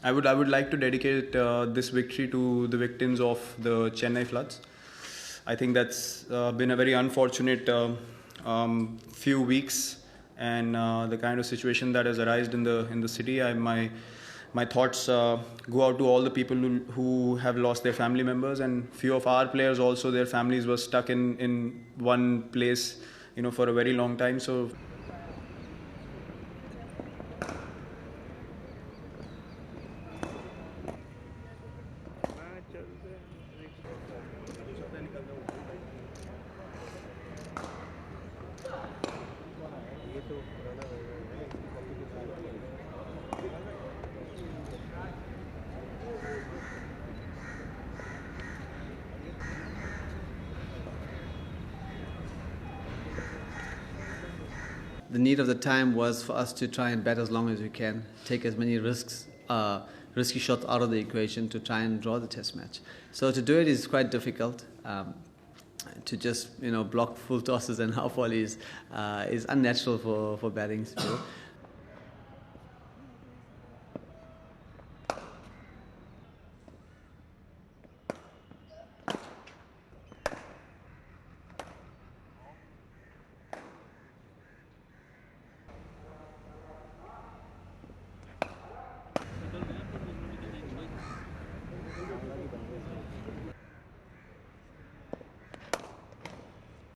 I would like to dedicate this victory to the victims of the Chennai floods. I think that's been a very unfortunate few weeks, and the kind of situation that has arisen in the city. My thoughts go out to all the people who have lost their family members, and few of our players also, their families were stuck in one place, for a very long time. So the need of the time was for us to try and bet as long as we can, take as many risky shots out of the equation to try and draw the test match. So to do it is quite difficult. To just block full tosses and half volleys is unnatural for batting still.